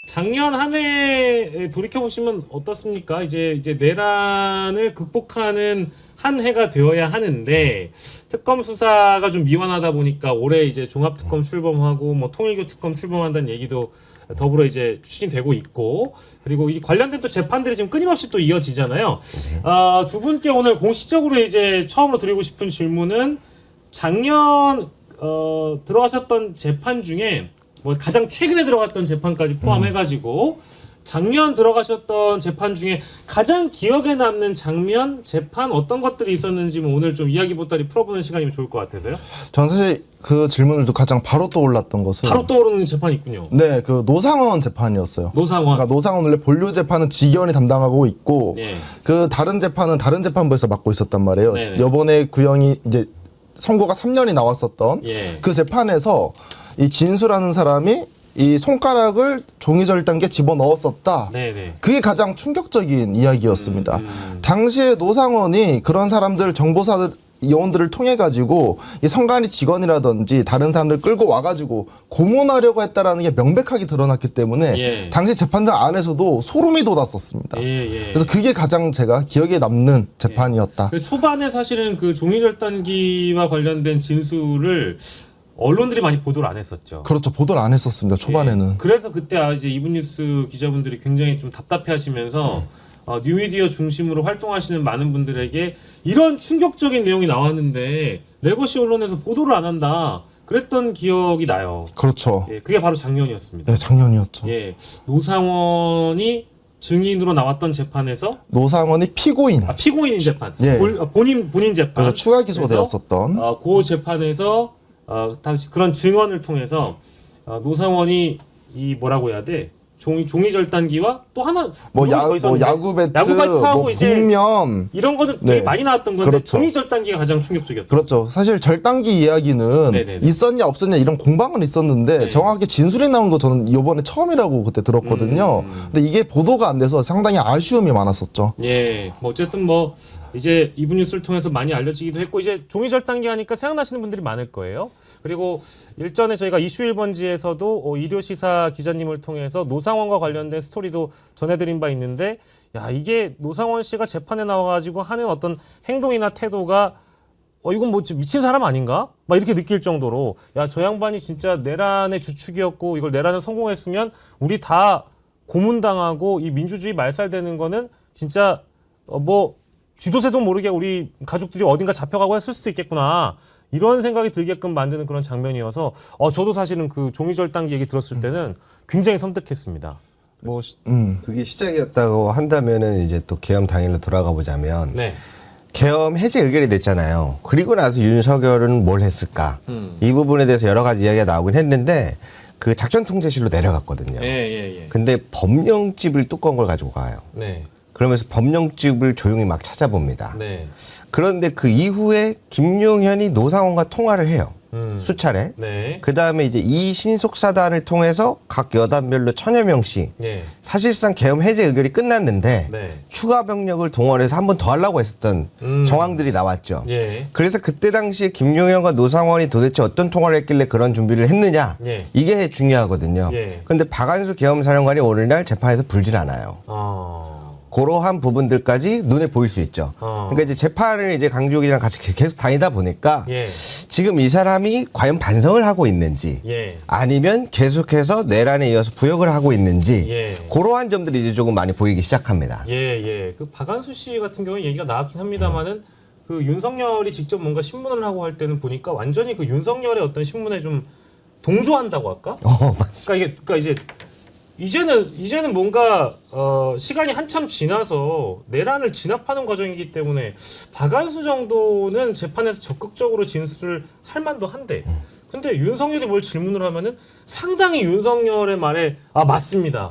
작년 한 해에 돌이켜 보시면 어떻습니까? 이제 내란을 극복하는 한 해가 되어야 하는데 특검 수사가 좀 미완하다 보니까 올해 이제 종합특검 출범하고 뭐 통일교 특검 출범한다는 얘기도 더불어 이제 추진되고 있고, 그리고 이 관련된 또 재판들이 지금 끊임없이 또 이어지잖아요. 두 분께 오늘 공식적으로 이제 처음으로 드리고 싶은 질문은 작년 들어가셨던 재판 중에 뭐 가장 최근에 들어갔던 재판까지 포함해가지고 작년 들어가셨던 재판 중에 가장 기억에 남는 장면, 재판 어떤 것들이 있었는지 뭐 오늘 좀 이야기 보따리 풀어보는 시간이면 좋을 것 같아서요. 저는 사실 그 질문을 가장 바로 떠올랐던 것은 바로 떠오르는 재판이 있군요. 네, 그 노상원 재판이었어요. 노상원. 그러니까 노상원 원래 본류 재판은 직원이 담당하고 있고 예. 그 다른 재판은 다른 재판부에서 맡고 있었단 말이에요. 네네. 이번에 구형이 이제 선고가 3년이 나왔었던 예. 그 재판에서 이 진수라는 사람이 이 손가락을 종이절단기에 집어넣었었다. 네네. 그게 가장 충격적인 이야기였습니다. 당시에 노상원이 그런 사람들 정보사들 요원들을 통해 가지고 이 성관이 직원이라든지 다른 사람들 끌고 와가지고 고문하려고 했다라는 게 명백하게 드러났기 때문에 예. 당시 재판장 안에서도 소름이 돋았었습니다. 예. 그래서 그게 가장 제가 기억에 남는 재판이었다. 그 초반에 사실은 그 종이절단기와 관련된 진술을 언론들이 많이 보도를 안 했었죠. 그렇죠. 보도를 안 했었습니다. 초반에는. 예. 그래서 그때 이제 이분뉴스 기자분들이 굉장히 좀 답답해하시면서 뉴미디어 중심으로 활동하시는 많은 분들에게 이런 충격적인 내용이 나왔는데 레거시 언론에서 보도를 안 한다. 그랬던 기억이 나요. 그렇죠. 예, 그게 바로 작년이었습니다. 네, 작년이었죠. 예, 노상원이 증인으로 나왔던 재판에서 노상원이 피고인. 피고인인 재판, 예. 본인 재판. 그래서 추가 기소되었었던. 그 재판에서 당시 그런 증언을 통해서 노상원이 이 뭐라고 해야 돼? 종이절단기와 또 하나 뭐 더 있었는데? 야구 배트, 야구배트하고 뭐 이제 복면. 이런 것들 되게 네. 많이 나왔던 건데 그렇죠. 종이절단기가 가장 충격적이었다. 그렇죠. 사실 절단기 이야기는 네네네. 있었냐 없었냐 이런 공방은 있었는데 네. 정확하게 진술이 나온 거 저는 이번에 처음이라고 그때 들었거든요. 근데 이게 보도가 안 돼서 상당히 아쉬움이 많았었죠. 예, 뭐 어쨌든 뭐 이제 이분뉴스를 통해서 많이 알려지기도 했고 이제 종이절단기 하니까 생각나시는 분들이 많을 거예요. 그리고 일전에 저희가 이슈 1번지에서도 의료시사 기자님을 통해서 노상원과 관련된 스토리도 전해드린 바 있는데, 야 이게 노상원 씨가 재판에 나와가지고 하는 어떤 행동이나 태도가 이건 뭐 미친 사람 아닌가? 막 이렇게 느낄 정도로 야 저 양반이 진짜 내란의 주축이었고 이걸 내란을 성공했으면 우리 다 고문당하고 이 민주주의 말살되는 거는 진짜 뭐 쥐도새도 모르게 우리 가족들이 어딘가 잡혀가고 했을 수도 있겠구나. 이런 생각이 들게끔 만드는 그런 장면이어서 저도 사실은 그 종이절단기 얘기 들었을 때는 굉장히 섬뜩했습니다. 그게 시작이었다고 한다면은 이제 또 계엄 당일로 돌아가 보자면 네. 계엄 해제 의결이 됐잖아요. 그리고 나서 윤석열은 뭘 했을까? 이 부분에 대해서 여러 가지 이야기가 나오긴 했는데 그 작전 통제실로 내려갔거든요. 예. 근데 법령집을 두꺼운 걸 가지고 가요. 네. 그러면서 법령집을 조용히 막 찾아봅니다. 네. 그런데 그 이후에 김용현이 노상원과 통화를 해요. 수차례. 네. 그 다음에 이제 이 신속사단을 통해서 각 여단별로 1000여 명씩 예. 사실상 계엄 해제 의결이 끝났는데 네. 추가 병력을 동원해서 한 번 더 하려고 했었던 정황들이 나왔죠. 예. 그래서 그때 당시에 김용현과 노상원이 도대체 어떤 통화를 했길래 그런 준비를 했느냐. 예. 이게 중요하거든요. 예. 그런데 박안수 계엄사령관이 오늘날 재판에서 불질 않아요. 그러한 부분들까지 눈에 보일 수 있죠. 그러니까 이제 재판을 이제 강주욱이랑 같이 계속 다니다 보니까 예. 지금 이 사람이 과연 반성을 하고 있는지 예. 아니면 계속해서 내란에 이어서 부역을 하고 있는지 예. 그러한 점들이 이제 조금 많이 보이기 시작합니다. 예. 그 박안수 씨 같은 경우에 얘기가 나왔긴 합니다만은 그 윤석열이 직접 뭔가 신문을 하고 할 때는 보니까 완전히 그 윤석열의 어떤 신문에 좀 동조한다고 할까? 맞습니다. 그러니까 이제 이제는 뭔가 시간이 한참 지나서 내란을 진압하는 과정이기 때문에 박안수 정도는 재판에서 적극적으로 진술을 할 만도 한데 근데 윤석열이 뭘 질문을 하면은 상당히 윤석열의 말에 맞습니다.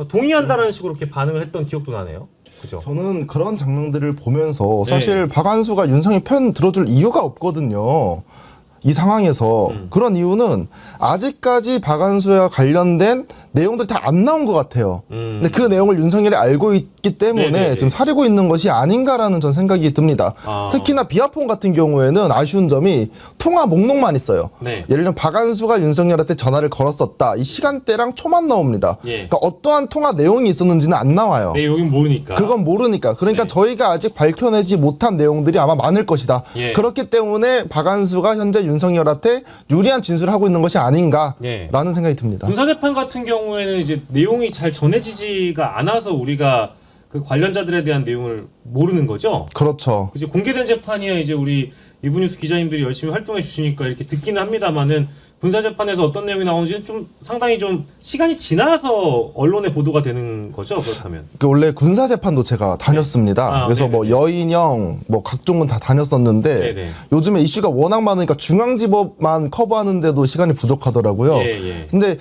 동의한다라는 식으로 이렇게 반응을 했던 기억도 나네요. 그죠? 저는 그런 장면들을 보면서 사실 박안수가 윤석열 편 들어줄 이유가 없거든요. 이 상황에서 그런 이유는 아직까지 박한수와 관련된 내용들이 다 안 나온 것 같아요. 근데 그 내용을 윤석열이 알고 있기 때문에 네네네. 지금 사리고 있는 것이 아닌가라는 전 생각이 듭니다. 특히나 비아폰 같은 경우에는 아쉬운 점이 통화 목록만 있어요. 네. 예를 들면 박한수가 윤석열한테 전화를 걸었었다. 이 시간대랑 초만 나옵니다. 예. 그러니까 어떠한 통화 내용이 있었는지는 안 나와요. 네, 여긴 모르니까. 그건 모르니까. 그러니까 네. 저희가 아직 밝혀내지 못한 내용들이 아마 많을 것이다. 예. 그렇기 때문에 박한수가 현재 윤석열한테 유리한 진술을 하고 있는 것이 아닌가라는 예. 생각이 듭니다. 군사재판 같은 경우에는 이제 내용이 잘 전해지지가 않아서 우리가 그 관련자들에 대한 내용을 모르는 거죠. 그렇죠. 이제 공개된 재판이야 이제 우리 이브뉴스 기자님들이 열심히 활동해 주시니까 이렇게 듣기는 합니다만은 군사재판에서 어떤 내용이 나오는지는 좀 상당히 좀 시간이 지나서 언론에 보도가 되는 거죠. 그렇다면. 그 원래 군사재판도 제가 다녔습니다. 아, 그래서 뭐 네네네. 여인형, 뭐 각종 건 다 다녔었는데 네네. 요즘에 이슈가 워낙 많으니까 중앙지법만 커버하는데도 시간이 부족하더라고요. 예. 근데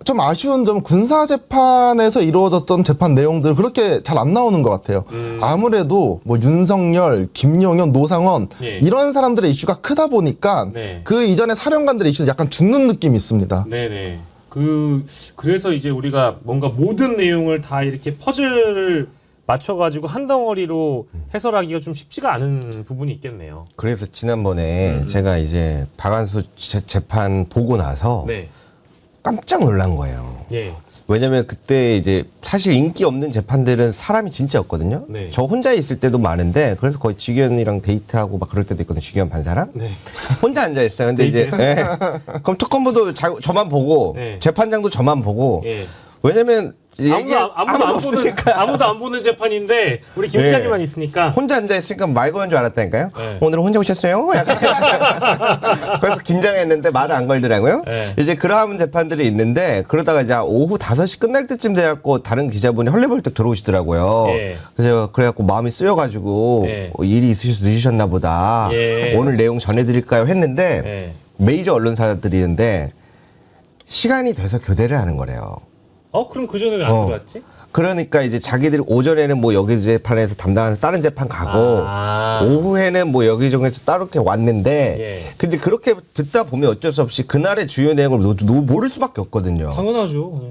좀 아쉬운 점은 군사재판에서 이루어졌던 재판 내용들은 그렇게 잘 안 나오는 것 같아요. 아무래도 뭐 윤석열, 김용현, 노상원 예. 이런 사람들의 이슈가 크다 보니까 네. 그 이전에 사령관들의 이슈는 약간 죽는 느낌이 있습니다. 네네. 그래서 이제 우리가 뭔가 모든 내용을 다 이렇게 퍼즐을 맞춰가지고 한 덩어리로 해설하기가 좀 쉽지가 않은 부분이 있겠네요. 그래서 지난번에 제가 이제 박한수 재판 보고 나서 네. 깜짝 놀란 거예요. 예. 왜냐면 그때 이제 사실 인기 없는 재판들은 사람이 진짜 없거든요. 네. 저 혼자 있을 때도 많은데 그래서 거의 직위원이랑 데이트하고 막 그럴 때도 있거든요. 직위원 판사랑. 네. 혼자 앉아 있어요. 근데 이제 예. 그럼 특검부도 저만 보고 네. 재판장도 저만 보고 예. 왜냐면 아무도 안 보는 재판인데 우리 김 네. 기자님만 있으니까. 혼자 앉아 있으니까 말 거는 줄 알았다니까요. 네. 오늘은 혼자 오셨어요? 약간 그래서 긴장했는데 말을 안 걸더라고요. 네. 이제 그런 재판들이 있는데 그러다가 이제 오후 5시 끝날 때쯤 돼갖고 다른 기자분이 헐레벌떡 들어오시더라고요. 예. 그래서 그래갖고 마음이 쓰여가지고 예. 일이 있으셔서 늦으셨나 보다. 예. 오늘 내용 전해드릴까요? 했는데 예. 메이저 언론사들이는데 시간이 돼서 교대를 하는 거래요. 그럼 그 전에 왜 안 들어왔지? 그러니까 이제 자기들이 오전에는 뭐 여기 재판에서 담당하는 다른 재판 가고 오후에는 뭐 여기저기서 따로 이렇게 왔는데 예. 근데 그렇게 듣다 보면 어쩔 수 없이 그날의 주요 내용을 모를 수밖에 없거든요. 당연하죠. 예.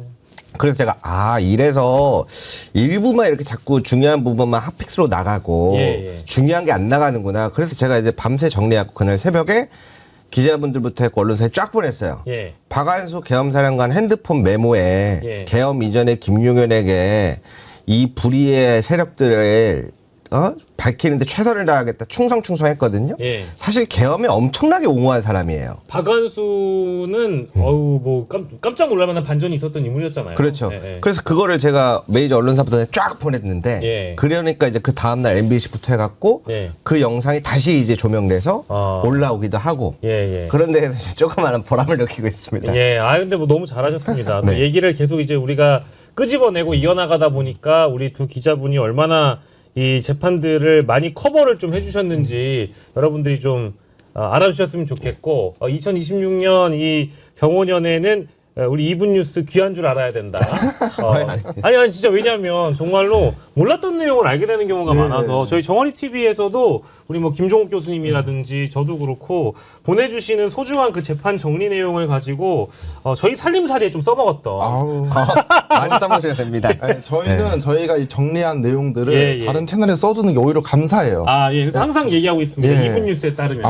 그래서 제가 이래서 일부만 이렇게 자꾸 중요한 부분만 핫픽스로 나가고 예. 중요한 게 안 나가는구나. 그래서 제가 이제 밤새 정리하고 그날 새벽에 기자분들부터 했고 언론사에 쫙 보냈어요. 예. 박한수 계엄사령관 핸드폰 메모에 예. 계엄 이전에 김용현에게 이 불의의 세력들을 밝히는데 최선을 다하겠다 충성했거든요. 예. 사실 계엄에 엄청나게 옹호한 사람이에요. 박한수는 뭐 깜짝 놀랄만한 반전이 있었던 인물이었잖아요. 그렇죠. 예. 그래서 그거를 제가 메이저 언론사부터 쫙 보냈는데 예. 그러니까 이제 그 다음날 MBC부터 해갖고 예. 그 영상이 다시 이제 조명돼서 올라오기도 하고 예. 그런 데에서 이제 조그마한 보람을 느끼고 있습니다. 예. 근데 뭐 너무 잘하셨습니다. 네. 얘기를 계속 이제 우리가 끄집어내고 이어나가다 보니까 우리 두 기자분이 얼마나 이 재판들을 많이 커버를 좀 해주셨는지 여러분들이 좀 알아주셨으면 좋겠고 2026년 이 병원연에는 우리 이분뉴스 귀한 줄 알아야 된다. 아니 진짜 왜냐하면 정말로 몰랐던 내용을 알게 되는 경우가 많아서 저희 정원이 TV에서도 우리 뭐 김종욱 교수님이라든지 저도 그렇고 보내주시는 소중한 그 재판 정리 내용을 가지고 저희 살림살이에 좀 써먹었던. 많이 써보셔야 됩니다. 아니, 저희는 저희가 이 정리한 내용들을 예. 다른 채널에 써주는 게 오히려 감사해요. 예. 그래서 항상 얘기하고 있습니다. 예. 이분뉴스에 따르면.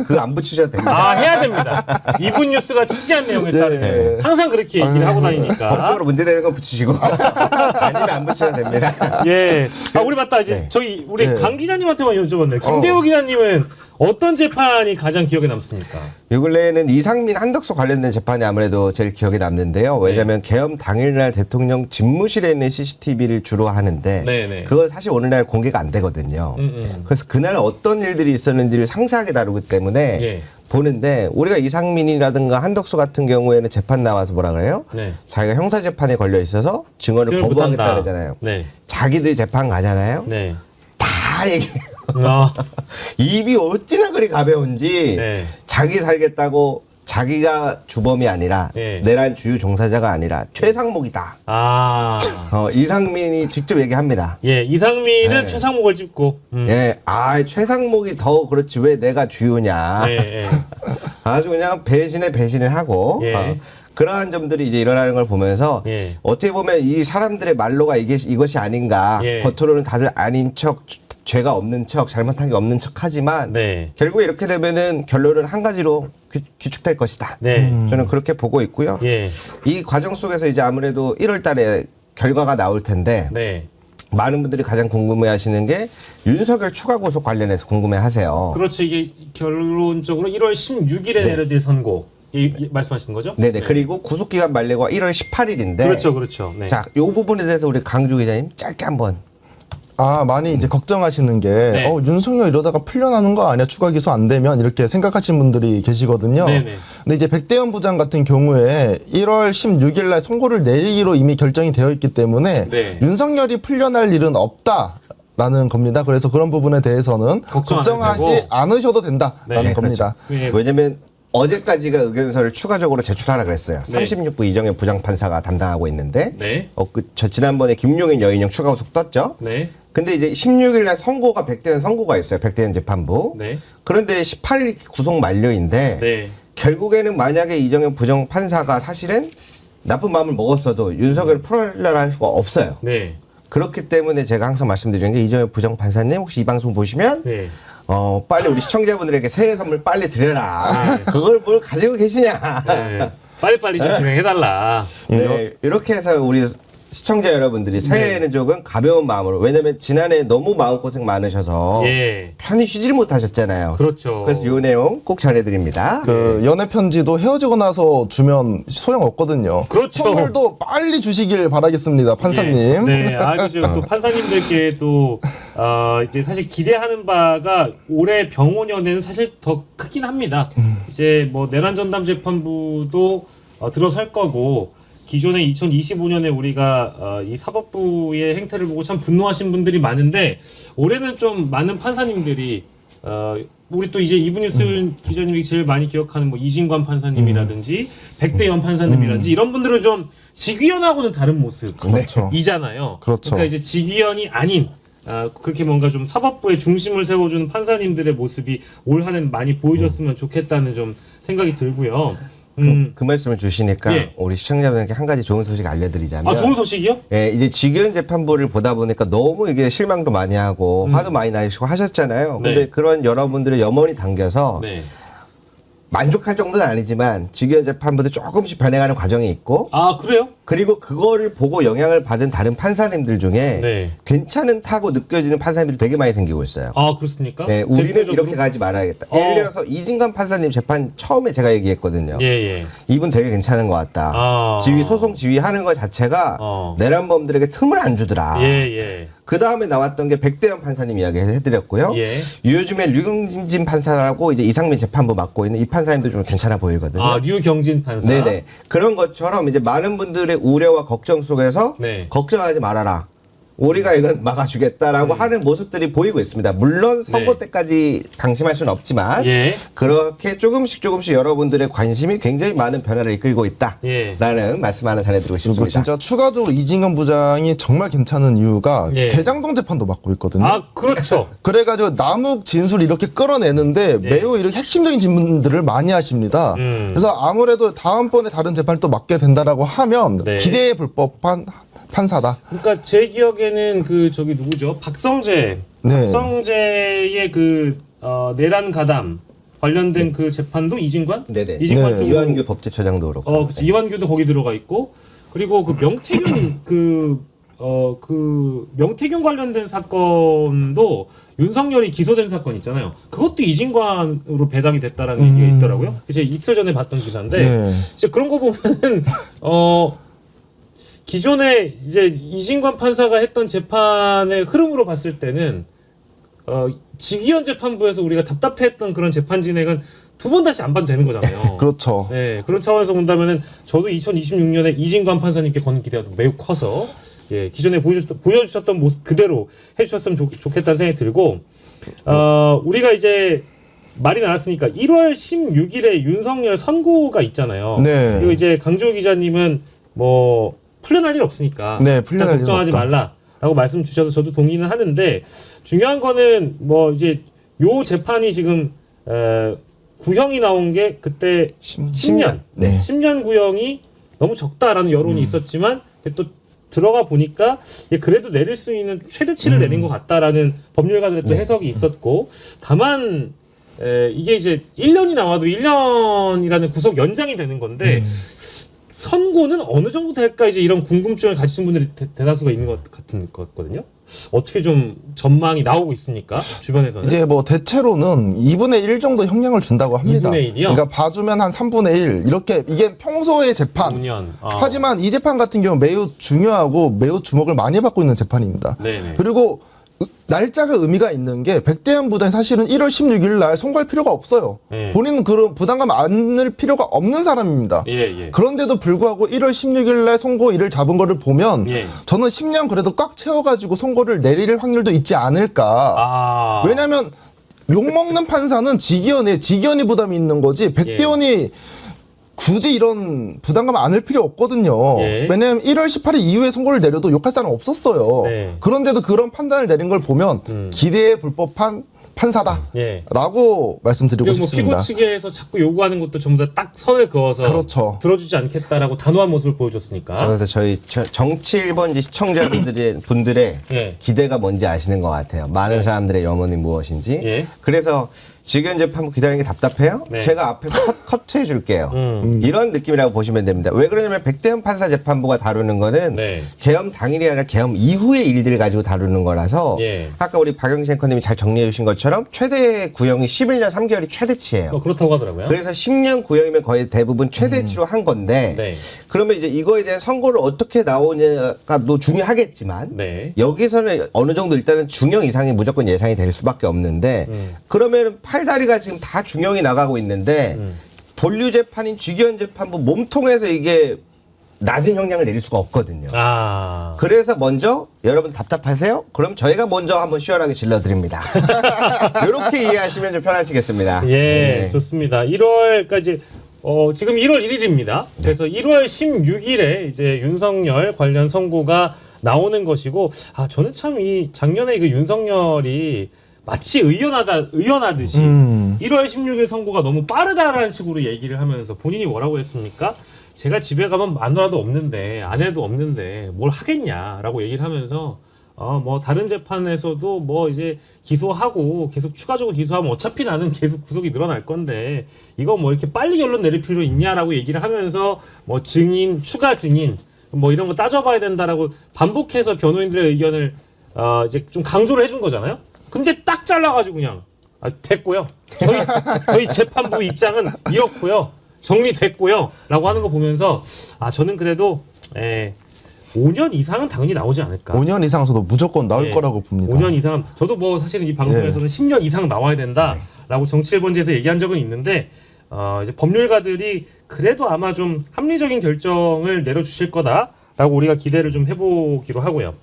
그거 안 붙이셔도 됩니다. 해야 됩니다. 이분뉴스가 취재한 내용에 따르면 항상 그렇게 얘기를 하고 다니니까. 법적으로 문제되는 거 붙이시고 아니면 안 붙여도 됩니다. 예. 우리 맞다. 이제 우리 강 기자님한테만 여쭤봤네요. 김대호 기자님은 어떤 재판이 가장 기억에 남습니까? 요 근래에는 이상민 한덕수 관련된 재판이 아무래도 제일 기억에 남는데요. 왜냐하면 계엄 당일날 대통령 집무실에 있는 CCTV를 주로 하는데 네네. 그걸 사실 오늘날 공개가 안 되거든요. 그래서 그날 어떤 일들이 있었는지를 상세하게 다루기 때문에 예. 보는데 우리가 이상민이라든가 한덕수 같은 경우에는 재판 나와서 뭐라 그래요? 네. 자기가 형사재판에 걸려 있어서 증언을 그걸 거부하겠다 못한다. 그러잖아요. 네. 자기들 재판 가잖아요. 네. 다 얘기해요. 아, 입이 어찌나 그리 가벼운지 네. 자기 살겠다고 자기가 주범이 아니라 예. 내란 주요 종사자가 아니라 최상목이다. 아, 이상민이 직접 얘기합니다. 예, 이상민은 네. 최상목을 짚고. 예, 최상목이 더 그렇지 왜 내가 주요냐. 예, 예. 아주 그냥 배신에 배신을 하고 예. 그러한 점들이 이제 일어나는 걸 보면서 예. 어떻게 보면 이 사람들의 말로가 이것이 아닌가. 예. 겉으로는 다들 아닌 척, 죄가 없는 척, 잘못한 게 없는 척 하지만 네. 결국에 이렇게 되면은 결론은 한 가지로 귀축될 것이다. 네. 저는 그렇게 보고 있고요. 예. 이 과정 속에서 이제 아무래도 1월 달에 결과가 나올 텐데 네. 많은 분들이 가장 궁금해 하시는 게 윤석열 추가 구속 관련해서 궁금해 하세요. 그렇죠. 이게 결론적으로 1월 16일에 내려질 선고. 말씀하시는 거죠? 네네. 그리고 구속기간 만료가 1월 18일인데. 그렇죠, 그렇죠. 네. 자, 요 부분에 대해서 우리 강주 기자님 짧게 한번. 많이 이제 걱정하시는 게 네. 윤석열 이러다가 풀려나는 거 아니야? 추가 기소 안 되면 이렇게 생각하시는 분들이 계시거든요. 네네. 근데 이제 백대현 부장 같은 경우에 1월 16일 날 선고를 내리기로 이미 결정이 되어 있기 때문에 네. 윤석열이 풀려날 일은 없다라는 겁니다. 그래서 그런 부분에 대해서는 걱정 안 걱정하지 해도 되고. 않으셔도 된다라는 네, 겁니다. 예. 왜냐면 어제까지가 의견서를 추가적으로 제출하라 그랬어요. 네. 36부 이정현 부장판사가 담당하고 있는데. 네. 지난번에 김용인 여인형 추가 구속 떴죠. 네. 근데 이제 16일 날 선고가 백대현 선고가 있어요. 백대현 재판부. 네. 그런데 18일 구속 만료인데 네. 결국에는 만약에 이정현 부장판사가 사실은 나쁜 마음을 먹었어도 윤석열을 풀어내려 할 수가 없어요. 네. 그렇기 때문에 제가 항상 말씀드리는 게 이정현 부장판사님 혹시 이 방송 보시면 네. 빨리 우리 시청자분들에게 새해 선물 빨리 드려라. 그걸 뭘 가지고 계시냐. 네. 빨리빨리 좀 진행해달라. 네, 이렇게 해서 우리 시청자 여러분들이 새해에는 조금 가벼운 마음으로 왜냐면 지난해 너무 마음고생 많으셔서 예. 편히 쉬지를 못하셨잖아요. 그렇죠. 그래서 이 내용 꼭 전해드립니다. 그 연애 편지도 헤어지고 나서 주면 소용 없거든요. 그렇죠. 선물도 빨리 주시길 바라겠습니다, 판사님. 네, 아주 또 판사님들께 또 이제 사실 기대하는 바가 올해 병원 연애는 사실 더 크긴 합니다. 이제 뭐 내란 전담 재판부도 들어설 거고 기존에 2025년에 우리가 이 사법부의 행태를 보고 참 분노하신 분들이 많은데 올해는 좀 많은 판사님들이 우리 또 이제 이분뉴스 기자님이 제일 많이 기억하는 뭐 이진관 판사님이라든지 백대현 판사님이라든지 이런 분들은 좀 직위원하고는 다른 모습이잖아요. 그렇죠. 그러니까 이제 직위원이 아닌 그렇게 뭔가 좀 사법부의 중심을 세워주는 판사님들의 모습이 올 한해는 많이 보여줬으면 좋겠다는 좀 생각이 들고요. 그 말씀을 주시니까 예. 우리 시청자분에게 한 가지 좋은 소식 알려드리자면 좋은 소식이요? 예, 이제 직위원 재판부를 보다 보니까 너무 이게 실망도 많이 하고 화도 많이 나시고 하셨잖아요. 근데 네. 그런 여러분들의 염원이 담겨서 네. 만족할 정도는 아니지만 직위원 재판부도 조금씩 변해가는 과정이 있고 그래요? 그리고 그거를 보고 영향을 받은 다른 판사님들 중에 네. 괜찮다고 느껴지는 판사님들이 되게 많이 생기고 있어요. 그렇습니까? 네, 우리는 대표적으로? 이렇게 가지 말아야겠다. 예를 들어서 이진관 판사님 재판 처음에 제가 얘기했거든요. 예. 이분 되게 괜찮은 것 같다. 지휘 소송 지휘하는 것 자체가 내란범들에게 틈을 안 주더라. 예. 그 다음에 나왔던 게 백대현 판사님 이야기 해드렸고요. 예. 요즘에 류경진 판사라고 이제 이상민 재판부 맡고 있는 이 판사님도 좀 괜찮아 보이거든요. 류경진 판사. 네네. 그런 것처럼 이제 많은 분들의 우려와 걱정 속에서 네. 걱정하지 말아라. 우리가 이건 막아주겠다라고 하는 모습들이 보이고 있습니다. 물론 선거 네. 때까지 방심할 수는 없지만 예. 그렇게 조금씩 여러분들의 관심이 굉장히 많은 변화를 이끌고 있다라는 말씀 하나 전해드리고 그리고 싶습니다. 진짜 추가적으로 이진관 부장이 정말 괜찮은 이유가 예. 대장동 재판도 맡고 있거든요. 그렇죠. 그래가지고 남욱 진술 이렇게 끌어내는데 네. 매우 이렇게 핵심적인 질문들을 많이 하십니다. 그래서 아무래도 다음번에 다른 재판을 또 맡게 된다라고 하면 네. 기대해 볼 법한 판사다. 그러니까 제 기억에는 저기 누구죠? 박성재의 내란 가담 관련된 그 재판도 이진관? 네네. 이진관 네. 이완규 법제처장도 그렇고. 그치. 이완규도 거기 들어가 있고 그리고 그 명태균 명태균 관련된 사건도 윤석열이 기소된 사건 있잖아요. 그것도 이진관으로 배당이 됐다라는 얘기가 있더라고요. 제가 이틀 전에 봤던 기사인데 네. 이제 그런 거 보면은 기존에 이제 이진관 판사가 했던 재판의 흐름으로 봤을 때는 직위원 재판부에서 우리가 답답해했던 그런 재판 진행은 두 번 다시 안 봐도 되는 거잖아요. 그렇죠. 네, 그런 차원에서 본다면은 저도 2026년에 이진관 판사님께 거는 기대가 매우 커서 기존에 보여주셨던 모습 그대로 해주셨으면 좋겠다는 생각이 들고 우리가 이제 말이 나왔으니까 1월 16일에 윤석열 선고가 있잖아요. 네. 그리고 이제 강조 기자님은 뭐 풀려날 일 없으니까 네, 풀려날 일은 걱정하지 없다. 말라라고 말씀 주셔서 저도 동의는 하는데 중요한 거는 뭐 이제 요 재판이 지금 구형이 나온 게 그때 10년. 네. 10년 구형이 너무 적다라는 여론이 있었지만 또 들어가 보니까 그래도 내릴 수 있는 최대치를 내린 것 같다라는 법률가들의 또 해석이 있었고 다만 이게 이제 1년이 나와도 1년이라는 구속 연장이 되는 건데 선고는 어느 정도 될까 이제 이런 궁금증을 가지신 분들이 대다수가 있는 것 같은 거거든요. 어떻게 좀 전망이 나오고 있습니까? 주변에서는. 이제 뭐 대체로는 2분의 1 정도 형량을 준다고 합니다. 2분의 1이요? 그러니까 봐주면 한 3분의 1 이렇게 이게 평소의 재판. 5년. 하지만 이 재판 같은 경우 매우 중요하고 매우 주목을 많이 받고 있는 재판입니다. 네네. 그리고 날짜가 의미가 있는 게 백대현 부단이 사실은 1월 16일 날 선고할 필요가 없어요. 네. 본인은 그런 부담감 안을 필요가 없는 사람입니다. 예. 그런데도 불구하고 1월 16일 날 선고일을 잡은 거를 보면 예. 저는 10년 그래도 꽉 채워가지고 선고를 내릴 확률도 있지 않을까. 왜냐하면 욕먹는 판사는 직위원이 부담이 있는 거지 백대현이 굳이 이런 부담감 안을 필요 없거든요. 예. 왜냐하면 1월 18일 이후에 선고를 내려도 욕할 사람 없었어요. 네. 그런데도 그런 판단을 내린 걸 보면 기대에 불법한 판사다라고 예. 말씀드리고 그리고 뭐 싶습니다. 피고 측에서 자꾸 요구하는 것도 전부 다 딱 선을 그어서 그렇죠. 들어주지 않겠다라고 단호한 모습을 보여줬으니까. 그래서 저희 정치 1번지 시청자분들의 예. 기대가 뭔지 아시는 것 같아요. 많은 사람들의 염원이 무엇인지. 예. 그래서 직연 재판부 기다리는 게 답답해요? 네. 제가 앞에서 커트해 줄게요. 이런 느낌이라고 보시면 됩니다. 왜 그러냐면 백대현 판사 재판부가 다루는 거는 네. 계엄 당일이 아니라 계엄 이후의 일들을 가지고 다루는 거라서 예. 아까 우리 박영진 앵커님이 잘 정리해 주신 것처럼 최대 구형이 11년 3개월이 최대치예요. 그렇다고 하더라고요. 그래서 10년 구형이면 거의 대부분 최대치로 한 건데 네. 그러면 이제 이거에 대한 선고를 어떻게 나오냐가 또 중요하겠지만 네. 여기서는 어느 정도 일단은 중형 이상이 무조건 예상이 될 수밖에 없는데 그러면 팔다리가 지금 다 중형이 나가고 있는데 본류 재판인 직위원 재판부 몸통에서 이게 낮은 형량을 내릴 수가 없거든요. 그래서 먼저 여러분 답답하세요? 그럼 저희가 먼저 한번 시원하게 질러드립니다. 이렇게 이해하시면 좀 편하시겠습니다. 예, 좋습니다. 1월까지 지금 1월 1일입니다. 그래서 1월 16일에 이제 윤석열 관련 선고가 나오는 것이고, 저는 참 이 작년에 그 윤석열이 마치 의연하듯이 1월 16일 선고가 너무 빠르다라는 식으로 얘기를 하면서 본인이 뭐라고 했습니까? 제가 집에 가면 마누라도 없는데 아내도 없는데 뭘 하겠냐라고 얘기를 하면서 뭐 다른 재판에서도 뭐 이제 기소하고 계속 추가적으로 기소하면 어차피 나는 계속 구속이 늘어날 건데 이거 뭐 이렇게 빨리 결론 내릴 필요 있냐라고 얘기를 하면서 뭐 증인, 추가 증인 뭐 이런 거 따져봐야 된다라고 반복해서 변호인들의 의견을 이제 좀 강조를 해준 거잖아요. 근데 딱 잘라가지고 그냥 됐고요. 저희 재판부 입장은 이렇고요. 정리됐고요. 라고 하는 거 보면서 저는 그래도 5년 이상은 당연히 나오지 않을까. 5년 이상 저도 무조건 나올 거라고 봅니다. 5년 이상 저도 뭐 사실은 이 방송에서는 10년 이상 나와야 된다라고 정치 1번지에서 얘기한 적은 있는데 이제 법률가들이 그래도 아마 좀 합리적인 결정을 내려주실 거다라고 우리가 기대를 좀 해보기로 하고요.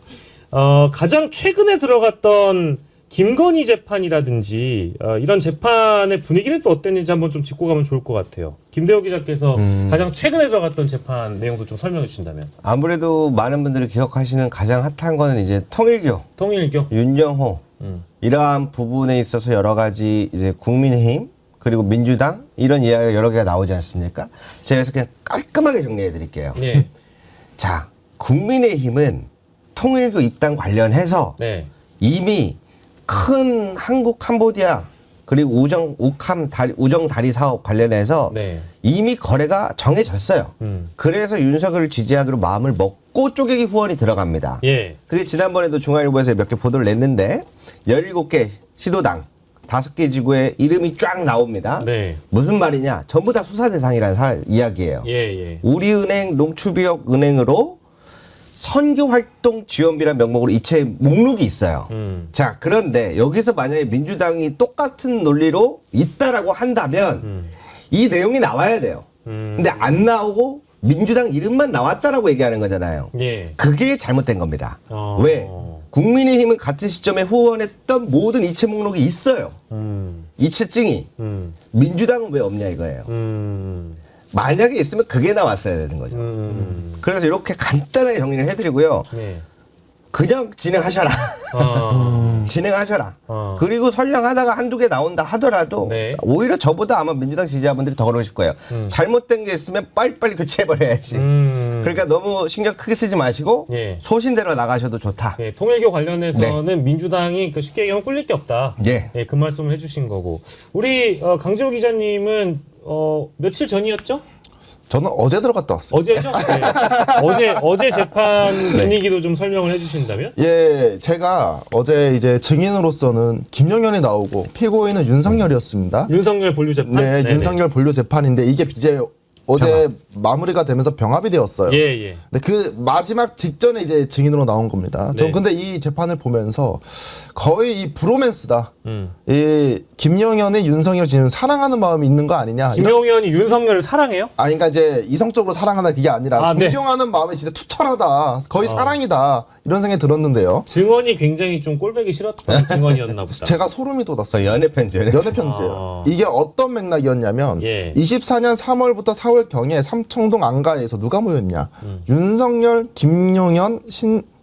가장 최근에 들어갔던 김건희 재판이라든지 이런 재판의 분위기는 또 어땠는지 한번 좀 짚고 가면 좋을 것 같아요. 김대호 기자께서 가장 최근에 들어갔던 재판 내용도 좀 설명해 주신다면. 아무래도 많은 분들이 기억하시는 가장 핫한 거는 이제 통일교, 윤영호 이러한 부분에 있어서 여러 가지 이제 국민의힘 그리고 민주당 이런 이야기가 여러 개가 나오지 않습니까? 제가 그래서 그냥 깔끔하게 정리해 드릴게요. 네. 자, 국민의힘은 통일교 입당 관련해서 네. 이미 큰 한국 캄보디아 그리고 우정 다리 사업 관련해서 네. 이미 거래가 정해졌어요. 그래서 윤석열을 지지하기로 마음을 먹고 쪼개기 후원이 들어갑니다. 예. 그게 지난번에도 중앙일보에서 몇 개 보도를 냈는데 17개 시도당 5개 지구에 이름이 쫙 나옵니다. 네. 무슨 말이냐? 전부 다 수사 대상이라는 이야기예요. 예. 우리은행, 농축비역은행으로 선교활동 지원비라는 명목으로 이체 목록이 있어요. 자, 그런데 여기서 만약에 민주당이 똑같은 논리로 있다라고 한다면 이 내용이 나와야 돼요. 근데 안 나오고 민주당 이름만 나왔다라고 얘기하는 거잖아요. 예. 그게 잘못된 겁니다. 어. 왜? 국민의힘은 같은 시점에 후원했던 모든 이체 목록이 있어요. 이체증이. 민주당은 왜 없냐 이거예요. 만약에 있으면 그게 나왔어야 되는 거죠. 그래서 이렇게 간단하게 정리를 해드리고요. 네. 그냥 진행하셔라. 진행하셔라. 그리고 설령하다가 한두 개 나온다 하더라도 네. 오히려 저보다 아마 민주당 지지자분들이 더 그러실 거예요. 잘못된 게 있으면 빨리빨리 교체해버려야지. 그러니까 너무 신경 크게 쓰지 마시고 예. 소신대로 나가셔도 좋다. 예, 통일교 관련해서는 민주당이 그 쉽게 얘기하면 꿀릴 게 없다. 예. 예, 그 말씀을 해주신 거고. 우리 강지호 기자님은 며칠 전이었죠? 저는 어제 들어갔다 왔습니다. 어제죠? 네. 어제 재판 분위기도 좀 설명을 해주신다면? 예, 제가 어제 이제 증인으로서는 김용현이 나오고 피고인은 윤석열이었습니다. 윤석열 본류 재판? 네, 네네. 윤석열 본류 재판인데 이게 이제 어제 마무리가 되면서 병합이 되었어요. 예, 예. 근데 그 마지막 직전에 이제 증인으로 나온 겁니다. 네. 전 근데 이 재판을 보면서 거의 이 브로맨스다. 이 김용현이 윤석열 지금 사랑하는 마음이 있는 거 아니냐. 김용현이 윤석열을 사랑해요? 그러니까 이제 이성적으로 사랑하다 그게 아니라 네. 존경하는 마음이 진짜 투철하다. 거의 사랑이다. 이런 생각이 들었는데요. 증언이 굉장히 좀 꼴보기 싫었던 증언이었나 보다. 제가 소름이 돋았어요. 저 연애 편지. 연애 편지예요. 이게 어떤 맥락이었냐면 예. 24년 3월부터 4월경에 삼청동 안가에서 누가 모였냐. 윤석열, 김용현,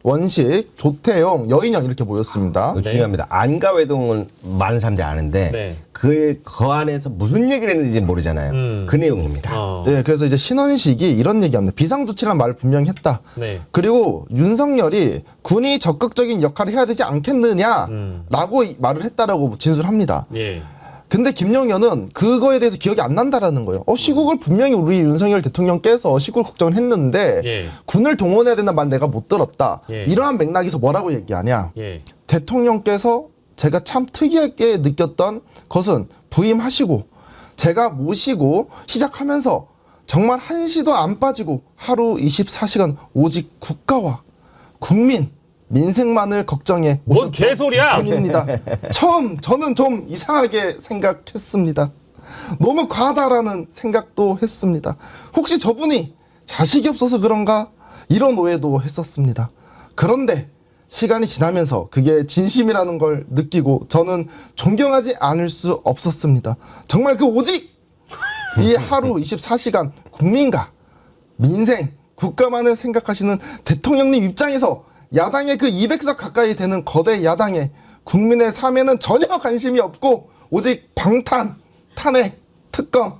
원식, 조태용, 여인영 이렇게 모였습니다. 그거 중요합니다. 안가외동은 많은 사람들이 아는데 네. 그 안에서 무슨 얘기를 했는지 모르잖아요. 그 내용입니다. 네, 그래서 이제 신원식이 이런 얘기합니다. 비상조치란 말을 분명히 했다. 네. 그리고 윤석열이 군이 적극적인 역할을 해야 되지 않겠느냐라고 말을 했다라고 진술합니다. 예. 근데 김용현은 그거에 대해서 기억이 안 난다라는 거예요. 시국을 분명히 우리 윤석열 대통령께서 시국을 걱정을 했는데 예. 군을 동원해야 된다는 말 내가 못 들었다. 예. 이러한 맥락에서 뭐라고 얘기하냐. 예. 대통령께서 제가 참 특이하게 느꼈던 것은 부임하시고 제가 모시고 시작하면서 정말 한시도 안 빠지고 하루 24시간 오직 국가와 국민 민생만을 걱정해 뭔 개소리야! 뿐입니다. 처음 저는 좀 이상하게 생각했습니다. 너무 과하다라는 생각도 했습니다. 혹시 저분이 자식이 없어서 그런가? 이런 오해도 했었습니다. 그런데 시간이 지나면서 그게 진심이라는 걸 느끼고 저는 존경하지 않을 수 없었습니다. 정말 그 오직 이 하루 24시간 국민과 민생, 국가만을 생각하시는 대통령님 입장에서 야당의 그 200석 가까이 되는 거대 야당의 국민의 삶에는 전혀 관심이 없고 오직 방탄, 탄핵, 특검